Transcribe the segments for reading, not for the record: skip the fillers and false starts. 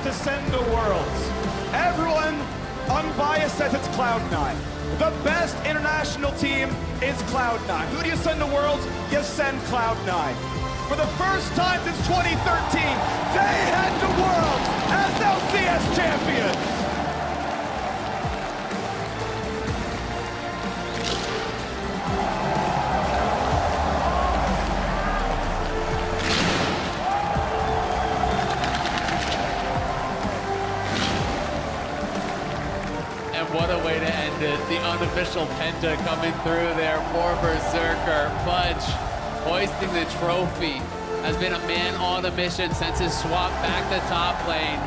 to send to Worlds. Everyone unbiased says it's Cloud9. The best international team is Cloud9. Who do you send to Worlds? You send Cloud9. For the first time since 2013, they head to Worlds as LCS champions. What a way to end it. The unofficial Penta coming through there for Berserker. Fudge hoisting the trophy. Has been a man on a mission since his swap back to top lane.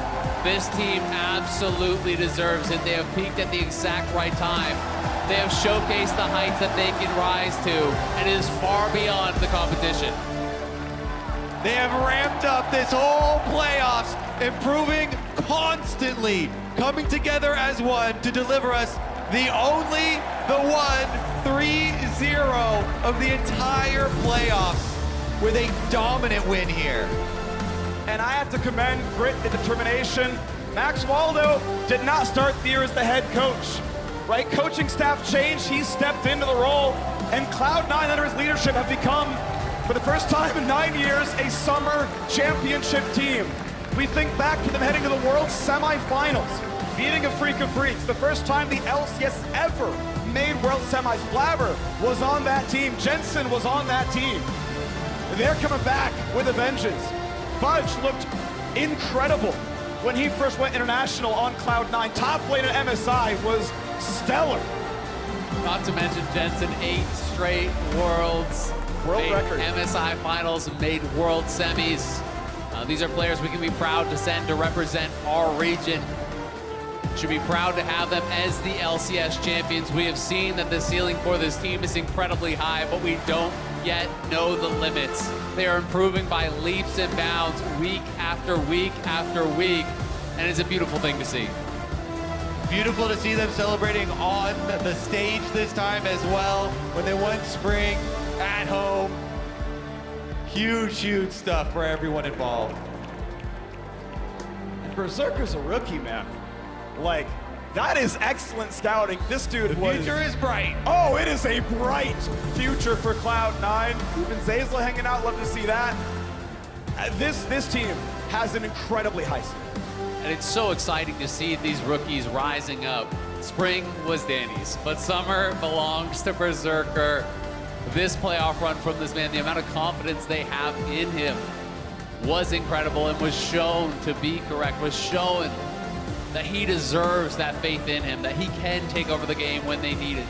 This team absolutely deserves it. They have peaked at the exact right time. They have showcased the heights that they can rise to, and it is far beyond the competition. They have ramped up this whole playoffs, improving constantly, coming together as one to deliver us the 3-0 of the entire playoffs with a dominant win here. And I have to commend grit and determination. Max Waldo did not start the year as the head coach, right? Coaching staff changed, he stepped into the role, and Cloud9 under his leadership have become, for the first time in 9 years, a summer championship team. We think back to them heading to the World semifinals, beating a Freak of Freaks. The first time the LCS ever made World Semis. Blabber was on that team. Jensen was on that team. They're coming back with a vengeance. Fudge looked incredible when he first went international on Cloud9. Top lane at MSI was stellar. Not to mention Jensen, 8 straight Worlds. World record. MSI finals, made World semis. These are players we can be proud to send to represent our region. Should be proud to have them as the LCS champions. We have seen that the ceiling for this team is incredibly high, but we don't yet know the limits. They are improving by leaps and bounds week after week after week, and it's a beautiful thing to see. Beautiful to see them celebrating on the stage this time as well, when they won Spring at home. Huge, huge stuff for everyone involved. And Berserker's a rookie, man. Like, that is excellent scouting. This dude The future is bright. Oh, it is a bright future for Cloud9. Even Zazla hanging out, love to see that. This team has an incredibly high ceiling. And it's so exciting to see these rookies rising up. Spring was Danny's, but summer belongs to Berserker. This playoff run from this man, the amount of confidence they have in him was incredible and was shown to be correct, was shown that he deserves that faith in him, that he can take over the game when they need it.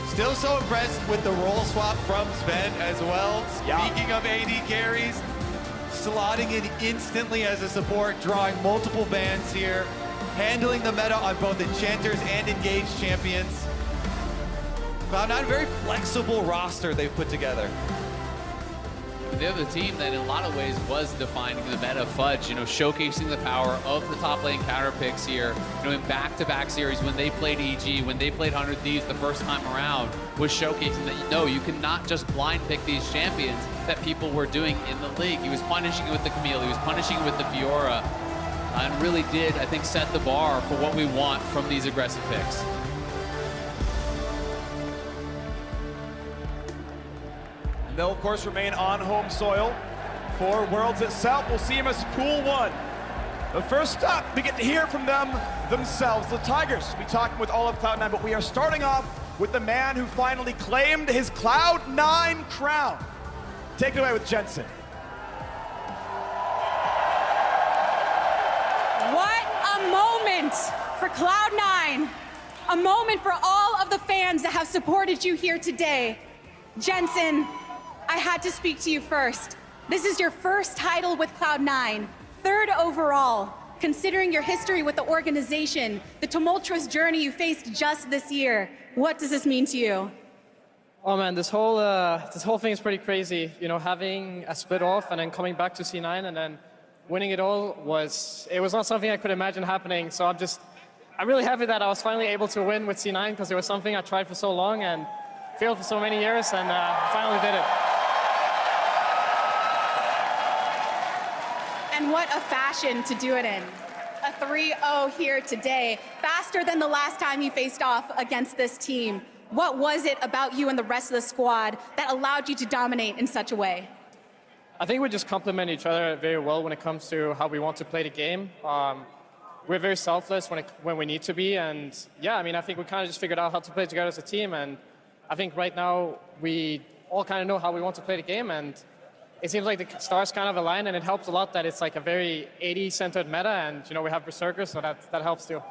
Still so impressed with the role swap from Sven as well. Yeah. Speaking of AD carries, slotting in instantly as a support, drawing multiple bans here, handling the meta on both enchanters and engaged champions. Cloud9, a very flexible roster they've put together. They're the team that in a lot of ways was defining the meta. Fudge, showcasing the power of the top lane counter picks here. In back-to-back series when they played EG, when they played 100 Thieves the first time around, was showcasing that, you cannot just blind pick these champions that people were doing in the league. He was punishing it with the Camille, he was punishing it with the Fiora, and really did, I think, set the bar for what we want from these aggressive picks. They'll, of course, remain on home soil for Worlds itself. We'll see them as Pool 1. The first up, we get to hear from them themselves. The Tigers will be talking with all of Cloud9, but we are starting off with the man who finally claimed his Cloud9 crown. Take it away with Jensen. What a moment for Cloud9. A moment for all of the fans that have supported you here today. Jensen, I had to speak to you first. This is your first title with Cloud9, 3rd overall. Considering your history with the organization, the tumultuous journey you faced just this year, what does this mean to you? Oh man, this whole thing is pretty crazy. Having a split off and then coming back to C9 and then winning it all was not something I could imagine happening. So I'm really happy that I was finally able to win with C9 because it was something I tried for so long and failed for so many years, and finally did it. And what a fashion to do it in. A 3-0 here today, faster than the last time you faced off against this team. What was it about you and the rest of the squad that allowed you to dominate in such a way? I think we just complement each other very well when it comes to how we want to play the game. We're very selfless when we need to be, and yeah, I mean, I think we kind of just figured out how to play together as a team, and I think right now we all kind of know how we want to play the game, and it seems like the stars kind of align, and it helps a lot that it's like a very 80-centered meta, and we have Berserker, so that helps too.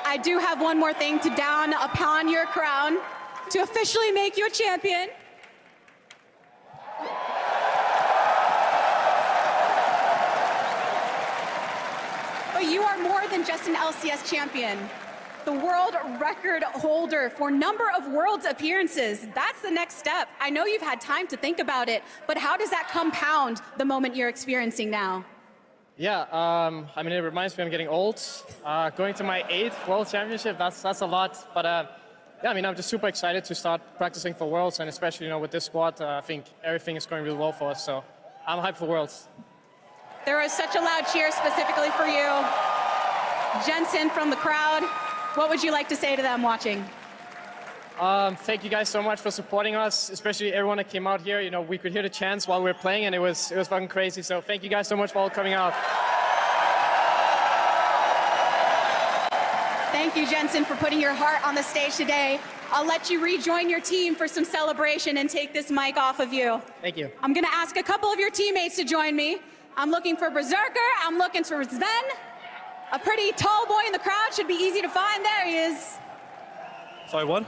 I do have one more thing to down upon your crown to officially make you a champion. But you are more than just an LCS champion. The world record holder for number of Worlds appearances. That's the next step. I know you've had time to think about it, but how does that compound the moment you're experiencing now? Yeah, I mean, it reminds me I'm getting old. Going to my 8th World Championship, that's a lot. But yeah, I mean, I'm just super excited to start practicing for Worlds, and especially, with this squad, I think everything is going really well for us. So I'm hyped for Worlds. There was such a loud cheer specifically for you. Jensen from the crowd, what would you like to say to them watching? Thank you guys so much for supporting us, especially everyone that came out here. We could hear the chants while we were playing, and it was fucking crazy. So thank you guys so much for all coming out. Thank you, Jensen, for putting your heart on the stage today. I'll let you rejoin your team for some celebration and take this mic off of you. Thank you. I'm gonna ask a couple of your teammates to join me. I'm looking for Berserker, I'm looking for Sven. A pretty tall boy in the crowd, should be easy to find. There he is. Sorry, what?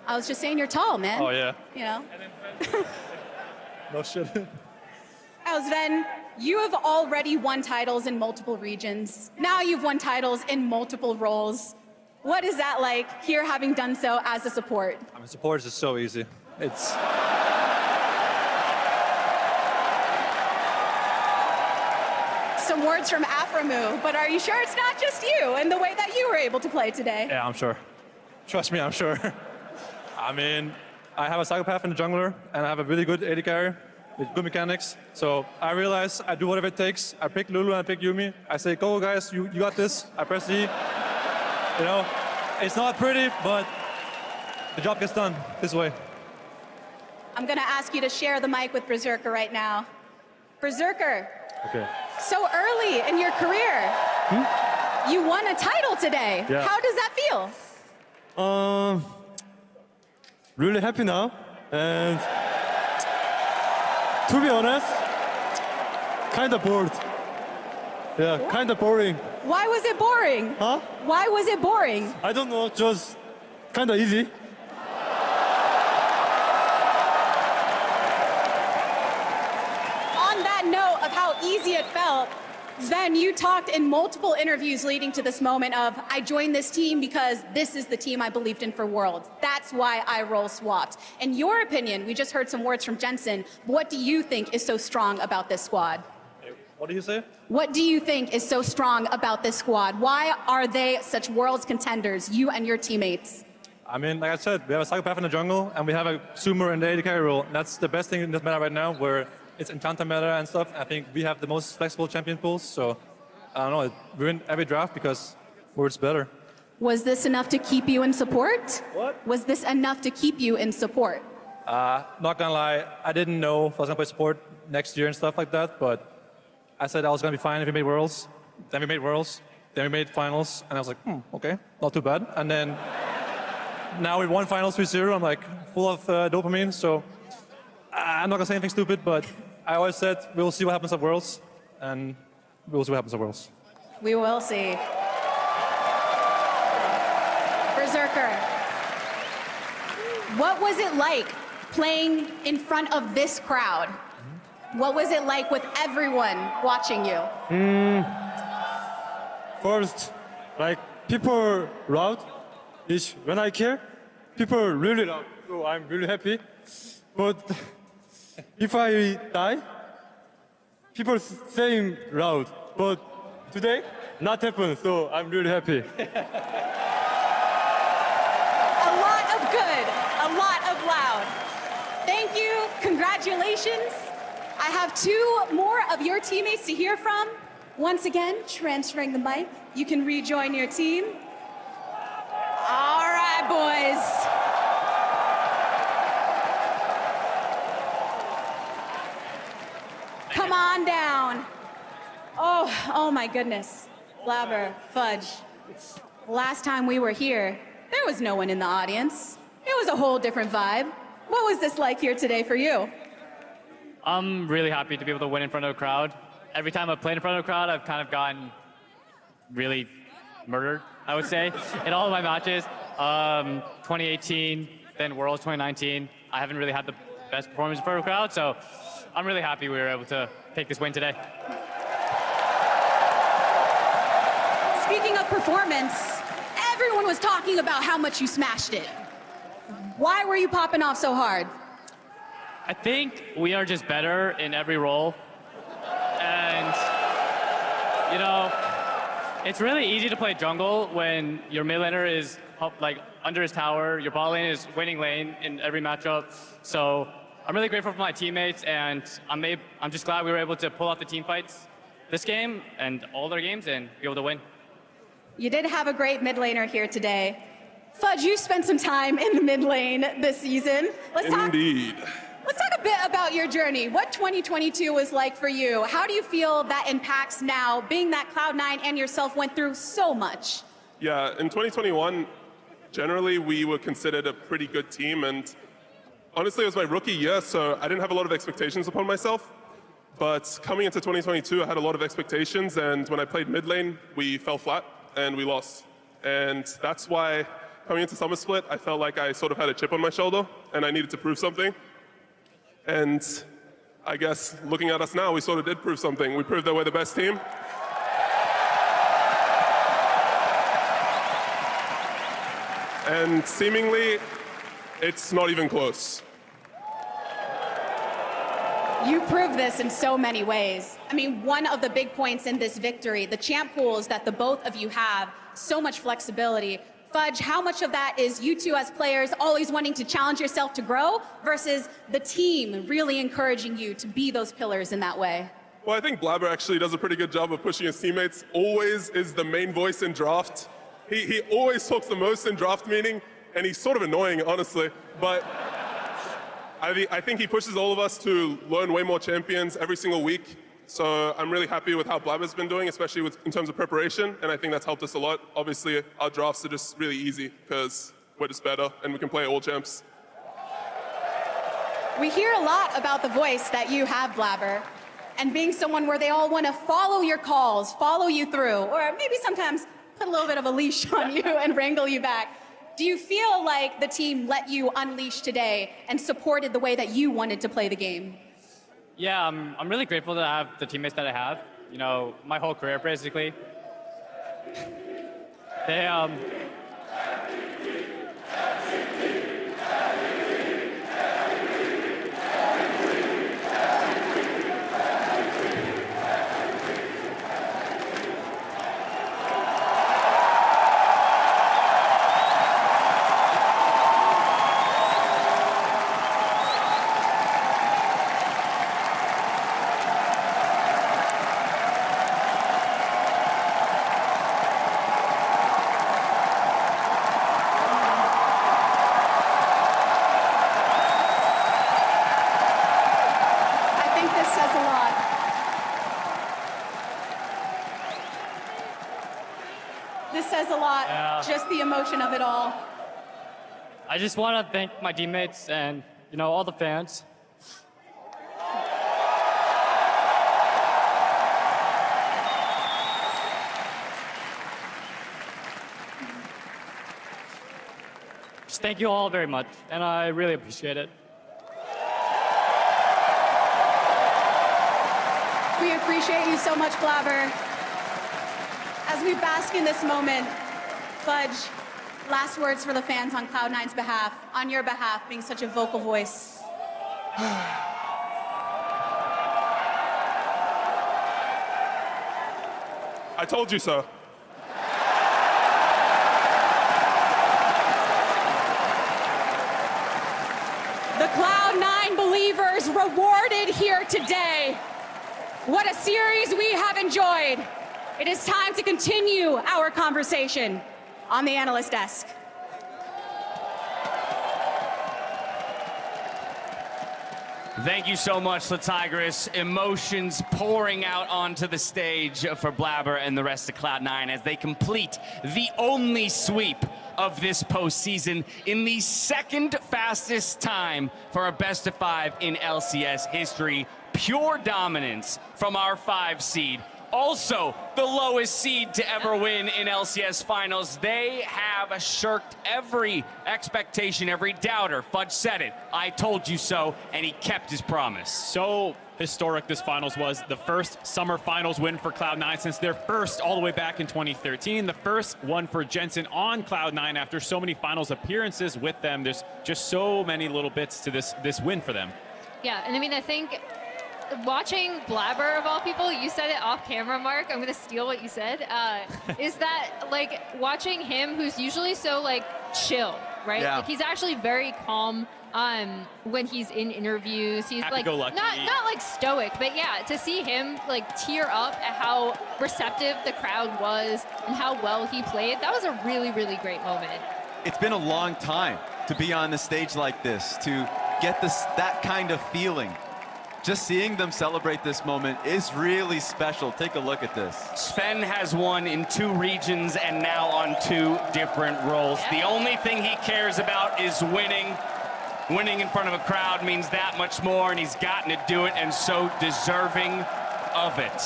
I was just saying you're tall, man. Oh, yeah. No shit. Sven, you have already won titles in multiple regions. Now you've won titles in multiple roles. What is that like here, having done so as a support? I mean, support is just so easy. It's... Some words from Aframu, but are you sure it's not just you and the way that you were able to play today? Yeah, I'm sure. Trust me, I'm sure. I mean, I have a psychopath in the jungler, and I have a really good AD carry with good mechanics. So I realize I do whatever it takes. I pick Lulu and I pick Yuumi. I say, go guys, you got this. I press E. It's not pretty, but the job gets done this way. I'm gonna ask you to share the mic with Berserker right now. Berserker. Okay. So early in your career, you won a title today. Yeah. How does that feel? Really happy now, and to be honest, kind of bored. Yeah, kind of boring. Why was it boring? Huh? Why was it boring? I don't know, just kind of easy. On that note of how easy it felt, Sven, you talked in multiple interviews leading to this moment of, I joined this team because this is the team I believed in for Worlds. That's why I role swapped. In your opinion, we just heard some words from Jensen. What do you think is so strong about this squad? What do you say? What do you think is so strong about this squad? Why are they such Worlds contenders, you and your teammates? I mean, like I said, we have a psychopath in the jungle, and we have a Sumer in the AD carry role. That's the best thing in this meta right now, where it's encounter meta and stuff. I think we have the most flexible champion pools, so I don't know, we win every draft because Word's better. Was this enough to keep you in support? What? Was this enough to keep you in support? Not gonna lie, I didn't know if I was gonna play support next year and stuff like that, but I said I was gonna be fine if we made Worlds. Then we made Worlds, then we made Finals, and I was like, okay, not too bad. And then now we won Finals 3-0, I'm like full of dopamine, so I'm not gonna say anything stupid, but I always said we'll see what happens at Worlds, and we'll see what happens at Worlds. We will see. Berserker, what was it like playing in front of this crowd? What was it like with everyone watching you? First, like people loud, is when I care, people really loud, so I'm really happy. But if I die, people saying loud, but today, not happen, so I'm really happy. A lot of good, a lot of loud. Thank you, congratulations. I have two more of your teammates to hear from. Once again, transferring the mic. You can rejoin your team. All right, boys. Come on down. Oh my goodness. Blabber, Fudge. Last time we were here, there was no one in the audience. It was a whole different vibe. What was this like here today for you? I'm really happy to be able to win in front of a crowd. Every time I've played in front of a crowd, I've kind of gotten really murdered, I would say, in all of my matches. 2018, then Worlds 2019. I haven't really had the best performance in front of a crowd, so I'm really happy we were able to take this win today. Speaking of performance, everyone was talking about how much you smashed it. Why were you popping off so hard? I think we are just better in every role. And, you know, it's really easy to play jungle when your mid laner is up, like under his tower, your bot lane is winning lane in every matchup. So I'm really grateful for my teammates, and I'm just glad we were able to pull off the team fights this game and all their games and be able to win. You did have a great mid laner here today. Fudge, you spent some time in the mid lane this season. Indeed. Let's talk a bit about your journey. What 2022 was like for you? How do you feel that impacts now, being that Cloud9 and yourself went through so much? Yeah, in 2021, generally we were considered a pretty good team, and honestly it was my rookie year, so I didn't have a lot of expectations upon myself. But coming into 2022, I had a lot of expectations, and when I played mid lane, we fell flat and we lost. And that's why coming into Summer Split, I felt like I sort of had a chip on my shoulder and I needed to prove something. And I guess looking at us now, we sort of did prove something. We proved that we're the best team. And seemingly, it's not even close. You proved this in so many ways. I mean, one of the big points in this victory, the champ pools that the both of you have, so much flexibility. Fudge, how much of that is you two as players always wanting to challenge yourself to grow versus the team really encouraging you to be those pillars in that way? Well, I think Blabber actually does a pretty good job of pushing his teammates. Always is the main voice in draft. He always talks the most in draft meeting, and he's sort of annoying, honestly. But I think he pushes all of us to learn way more champions every single week. So I'm really happy with how Blabber's been doing, especially in terms of preparation, and I think that's helped us a lot. Obviously, our drafts are just really easy because we're just better and we can play all champs. We hear a lot about the voice that you have, Blabber, and being someone where they all want to follow your calls, follow you through, or maybe sometimes put a little bit of a leash on you and wrangle you back. Do you feel like the team let you unleash today and supported the way that you wanted to play the game? Yeah, I'm really grateful to have the teammates that I have. You know, my whole career, basically. They, Just the emotion of it all. I just want to thank my teammates and, you know, all the fans. Just thank you all very much, and I really appreciate it. We appreciate you so much, Blabber. As we bask in this moment, Fudge, last words for the fans on Cloud9's behalf, on your behalf, being such a vocal voice. I told you so. The Cloud9 believers players rewarded here today. What a series we have enjoyed. It is time to continue our conversation on the analyst desk. Thank you so much, the Tigress. Emotions pouring out onto the stage for Blabber and the rest of Cloud9 as they complete the only sweep of this postseason in the second fastest time for a best-of-5 in LCS history. Pure dominance from our 5 seed. Also, the lowest seed to ever win in LCS finals. They have shirked every expectation, every doubter. Fudge said it. I told you so, and he kept his promise. So historic this finals was. The first summer finals win for Cloud9 since their first all the way back in 2013. The first one for Jensen on Cloud9 after so many finals appearances with them. There's just so many little bits to this win for them. Yeah, and I mean, I think watching Blabber, of all people, you said it off camera, Mark, I'm gonna steal what you said, is that, like, watching him, who's usually so, like, chill, right? Yeah. Like, he's actually very calm when he's in interviews. He's, like, not like, stoic, but yeah, to see him, like, tear up at how receptive the crowd was and how well he played, that was a really, really great moment. It's been a long time to be on the stage like this, to get that kind of feeling. Just seeing them celebrate this moment is really special. Take a look at this. Sven has won in 2 regions and now on 2 different roles. Yeah. The only thing he cares about is winning. Winning in front of a crowd means that much more, and he's gotten to do it, and so deserving of it.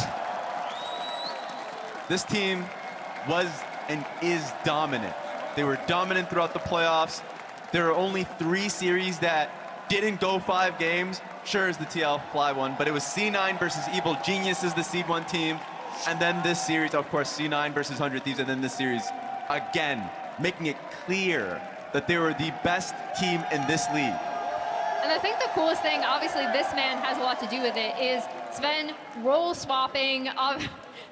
This team was and is dominant. They were dominant throughout the playoffs. There are only 3 series that didn't go 5 games. Sure is the TL Fly one, but it was C9 versus Evil Geniuses, the Seed 1 team. And then this series, of course, C9 versus 100 Thieves, and then this series, again, making it clear that they were the best team in this league. And I think the coolest thing, obviously this man has a lot to do with it, is Sven role swapping.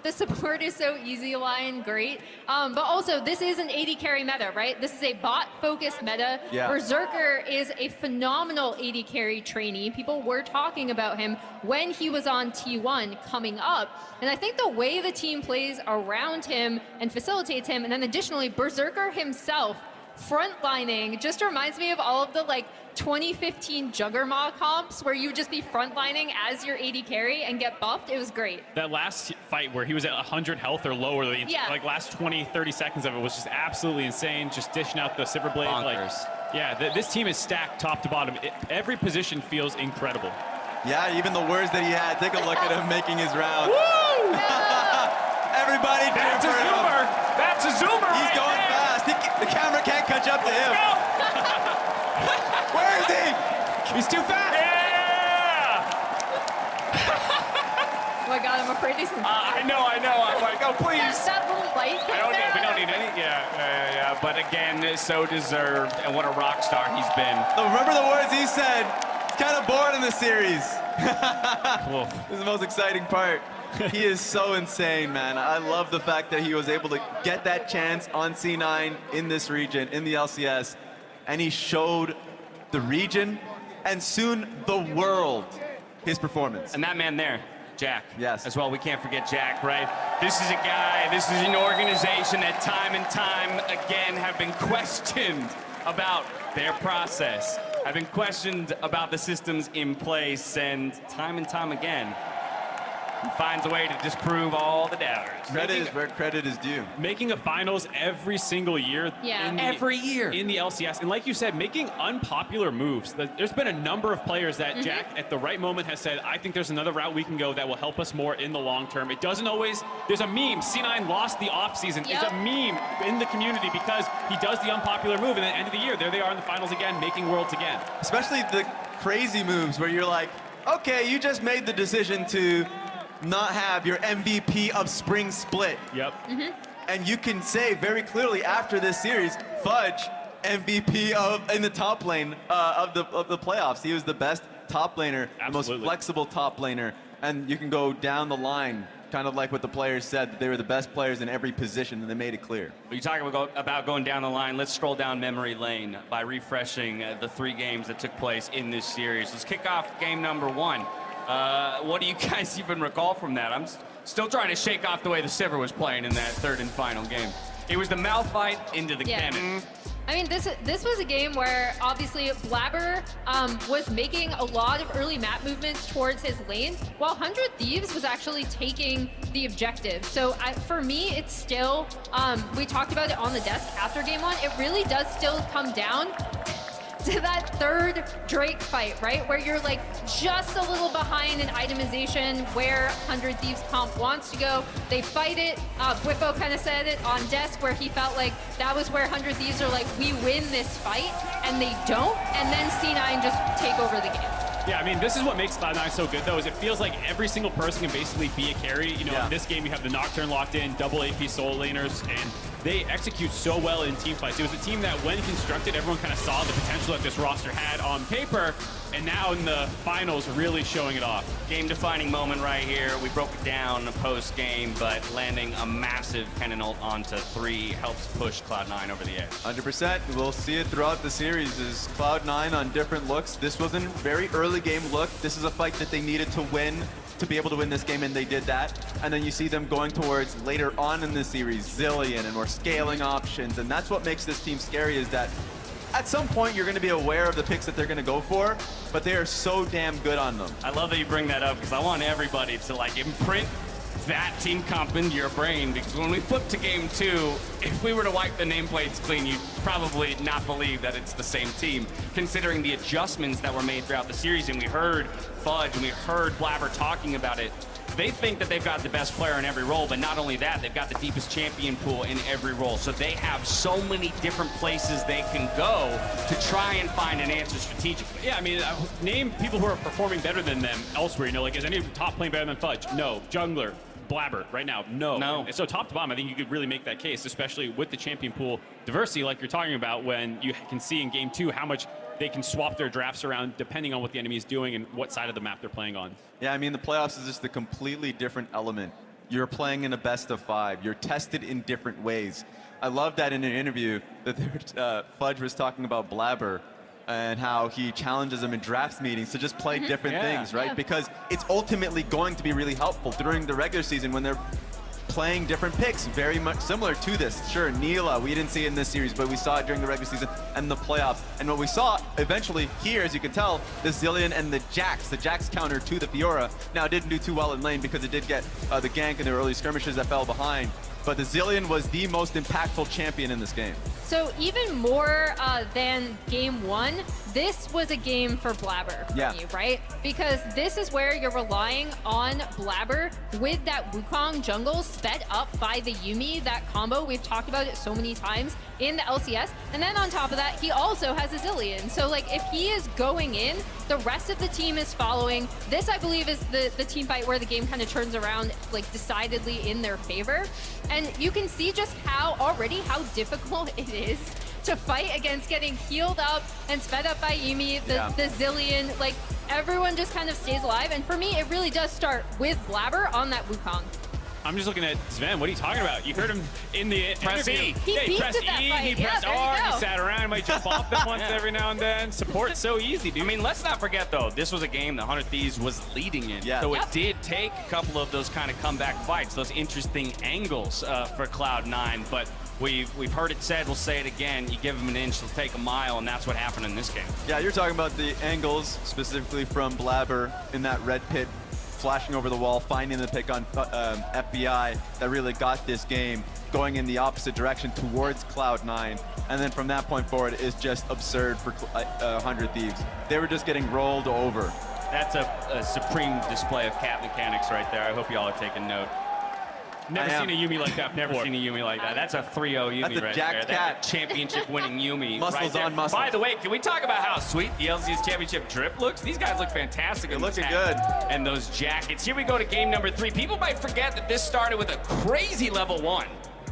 The support is so easy, Lion, great. But also, this is an AD carry meta, right? This is a bot-focused meta. Yeah. Berserker is a phenomenal AD carry trainee. People were talking about him when he was on T1 coming up. And I think the way the team plays around him and facilitates him, and then additionally, Berserker himself frontlining just reminds me of all of the, like, 2015 Juggernaut comps where you would just be frontlining as your AD carry and get buffed. It was great. That last fight where he was at 100 health or lower, like last 20, 30 seconds of it was just absolutely insane. Just dishing out the Silver Blade. Like, yeah, this team is stacked top to bottom. Every position feels incredible. Yeah, even the words that he had. Take a look at him making his round. Woo! Everybody That's a zoomer! That's a zoomer! He's going fast. The camera can't catch up to him. Where is he? He's too fast! Yeah! Oh my god, I'm afraid he's... I know. I'm like, oh, please. That little light thing We don't need any. Yeah. But again, so deserved, and what a rock star he's been. So remember the words he said. He's kind of bored in the series. This is the most exciting part. He is so insane, man. I love the fact that he was able to get that chance on C9 in this region, in the LCS, and he showed the region and soon the world his performance. And that man there, Jack. Yes. As well, we can't forget Jack, right? This is a guy, this is an organization that time and time again have been questioned about their process, have been questioned about the systems in place, and time again, he finds a way to disprove all the doubters. Credit is where credit is due. Making a finals every single year. Yeah. Every year. In the LCS. And like you said, making unpopular moves. There's been a number of players that Jack, at the right moment, has said, I think there's another route we can go that will help us more in the long term. It doesn't always, there's a meme. C9 lost the offseason. Yep. It's a meme in the community because he does the unpopular move, and at the end of the year, there they are in the finals again, making worlds again. Especially the crazy moves where you're like, okay, you just made the decision to not have your MVP of Spring Split. Yep. And you can say very clearly after this series, Fudge, MVP in the top lane of the playoffs. He was the best top laner, the most flexible top laner. And you can go down the line kind of like what the players said, that they were the best players in every position, and they made it clear. You talking about going down the line. Let's stroll down memory lane by refreshing the 3 games that took place in this series. Let's kick off game number 1. What do you guys even recall from that? I'm still trying to shake off the way the Sivir was playing in that 3rd and final game. It was the mouth fight into the cannon. I mean, this was a game where obviously Blabber was making a lot of early map movements towards his lane, while 100 Thieves was actually taking the objective. So for me, it's still, we talked about it on the desk after game 1, it really does still come down to that 3rd Drake fight, right? Where you're like just a little behind in itemization where 100 Thieves comp wants to go. They fight it. Whippo kind of said it on desk where he felt like that was where 100 Thieves are like, we win this fight, and they don't. And then C9 just take over the game. Yeah, I mean, this is what makes Cloud9 so good, though, is it feels like every single person can basically be a carry. You know, in this game, you have the Nocturne locked in, double AP solo laners, and they execute so well in team fights. It was a team that, when constructed, everyone kind of saw the potential that this roster had on paper, and now in the finals, really showing it off. Game-defining moment right here. We broke it down post-game, but landing a massive cannon ult onto 3 helps push Cloud9 over the edge. 100%. We'll see it throughout the series. Is Cloud9 on different looks. This wasn't a very early game look. This is a fight that they needed to win to be able to win this game, and they did that. And then you see them going towards later on in the series, Zilean and more scaling options, and that's what makes this team scary, is that at some point you're going to be aware of the picks that they're going to go for, but they are so damn good on them. I love that you bring that up, because I want everybody to like imprint that team comp into your brain, because when we flip to game 2, if we were to wipe the nameplates clean, you'd probably not believe that it's the same team, considering the adjustments that were made throughout the series. And we heard Fudge and we heard Blabber talking about it. They think that they've got the best player in every role, but not only that, they've got the deepest champion pool in every role. So they have so many different places they can go to try and find an answer strategically. Yeah, I mean, name people who are performing better than them elsewhere. You know, like, is any top playing better than Fudge? No. Jungler, Blabber, right now, no. And so top to bottom, I think you could really make that case, especially with the champion pool diversity like you're talking about, when you can see in game 2 how much they can swap their drafts around depending on what the enemy is doing and what side of the map they're playing on. Yeah, I mean, the playoffs is just a completely different element. You're playing in a best of 5. You're tested in different ways. I love that in an interview that Fudge was talking about Blabber and how he challenges them in drafts meetings to just play different things, right? Because it's ultimately going to be really helpful during the regular season when they're playing different picks, very much similar to this. Sure, Neela, we didn't see it in this series, but we saw it during the regular season and the playoffs. And what we saw eventually here, as you can tell, the Zilean and the Jax counter to the Fiora. Now, it didn't do too well in lane because it did get the gank in the early skirmishes that fell behind. But the Zilean was the most impactful champion in this game. So even more than game 1, this was a game for Blabber for me, right? Because this is where you're relying on Blabber with that Wukong jungle sped up by the Yuumi, that combo. We've talked about it so many times in the LCS. And then on top of that, he also has a Zilean. So like, if he is going in, the rest of the team is following. This, I believe, is the team fight where the game kind of turns around like decidedly in their favor. And you can see just how difficult it is to fight against getting healed up and sped up by Yuumi, the Zilean. Like, everyone just kind of stays alive. And for me, it really does start with Blabber on that Wukong. I'm just looking at Sven. What are you talking about? You heard him in the press interview. E. He pressed E, he pressed R, he sat around, he might jump off them once every now and then. Support's so easy, dude. I mean, let's not forget, though, this was a game that 100 Thieves was leading in. So it did take a couple of those kind of comeback fights, those interesting angles for Cloud9. But we've heard it said, we'll say it again, you give them an inch, they'll take a mile, and that's what happened in this game. Yeah, you're talking about the angles, specifically from Blabber in that red pit, flashing over the wall, finding the pick on FBI that really got this game going in the opposite direction towards Cloud9. And then from that point forward is just absurd for 100 Thieves. They were just getting rolled over. That's a supreme display of cat mechanics right there. I hope you all are taking note. Never seen a Yuumi like that. Never seen a Yuumi like that. That's a 3-0 Yuumi right there. That's a championship-winning Yuumi. Muscles on muscles. By the way, can we talk about how sweet the LCS championship drip looks? These guys look fantastic. They're looking good. And those jackets. Here we go to game number 3. People might forget that this started with a crazy level 1.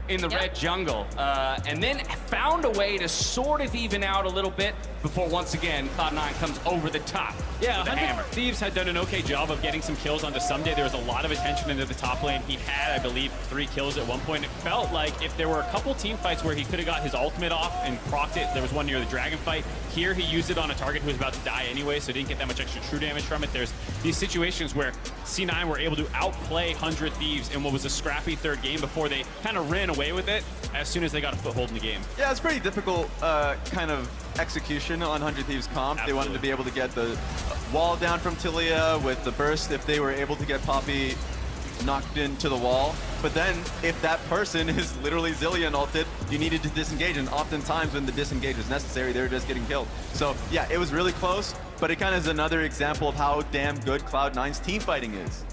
in the red jungle, and then found a way to sort of even out a little bit before once again Cloud9 comes over the top. Yeah, with a hammer. Thieves had done an okay job of getting some kills onto Someday. There was a lot of attention into the top lane. He had, I believe, 3 kills at one point. It felt like if there were a couple team fights where he could have got his ultimate off and procced it, there was one near the dragon fight. Here he used it on a target who was about to die anyway, so didn't get that much extra true damage from it. There's these situations where C9 were able to outplay 100 Thieves in what was a scrappy third game before they kind of ran away with it as soon as they got a foothold in the game. Yeah, it's pretty difficult kind of execution on 100 Thieves comp. Absolutely. They wanted to be able to get the wall down from Tilia with the burst if they were able to get Poppy knocked into the wall. But then if that person is literally Zillion ulted, you needed to disengage, and oftentimes when the disengage was necessary, they were just getting killed. So yeah, it was really close, but it kind of is another example of how damn good Cloud9's team fighting is.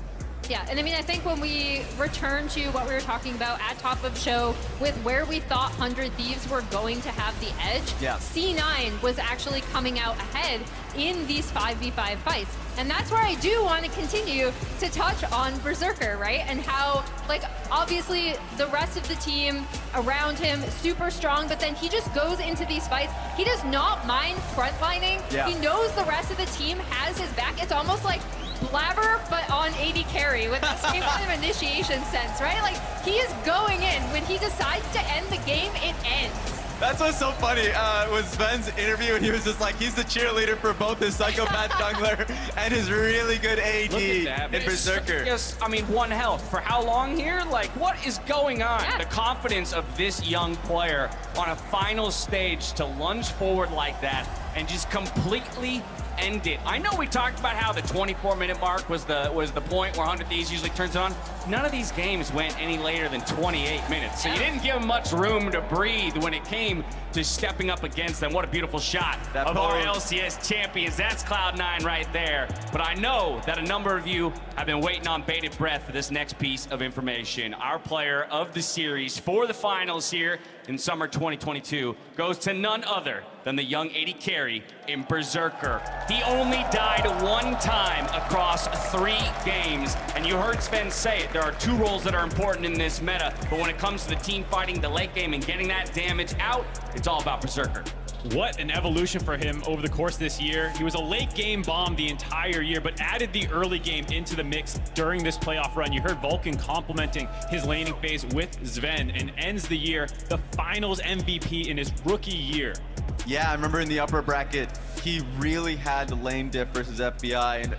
Yeah, and I mean, I think when we return to what we were talking about at top of show with where we thought 100 Thieves were going to have the edge, C9 was actually coming out ahead in these 5v5 fights. And that's where I do want to continue to touch on Berserker, right? And how, like, obviously the rest of the team around him, super strong, but then he just goes into these fights. He does not mind frontlining. Yeah. He knows the rest of the team has his back. It's almost like Blabber, but on AD carry with the same kind of initiation sense, right? Like, he is going in. When he decides to end the game, it ends. That's what's so funny, was Sven's interview, and he was just like, he's the cheerleader for both his psychopath jungler and his really good AD in Berserker. Yes, I mean, 1 health. For how long here? Like, what is going on? Yeah. The confidence of this young player on a final stage to lunge forward like that and just completely end it. I know we talked about how the 24-minute mark was the point where 100 Thieves usually turns it on. None of these games went any later than 28 minutes, so you didn't give them much room to breathe when it came to stepping up against them. What a beautiful shot of our LCS champions. That's Cloud9 right there. But I know that a number of you have been waiting on bated breath for this next piece of information. Our player of the series for the finals here in summer 2022 goes to none other than the young AD carry in Berserker. He only died 1 time across 3 games, and you heard Sven say it, there are 2 roles that are important in this meta, but when it comes to the team fighting the late game and getting that damage out, it's all about Berserker. What an evolution for him over the course of this year. He was a late game bomb the entire year, but added the early game into the mix during this playoff run. You heard Vulcan complimenting his laning phase with Sven, and ends the year the finals MVP in his rookie year. Yeah, I remember in the upper bracket, he really had the lane diff versus FBI, and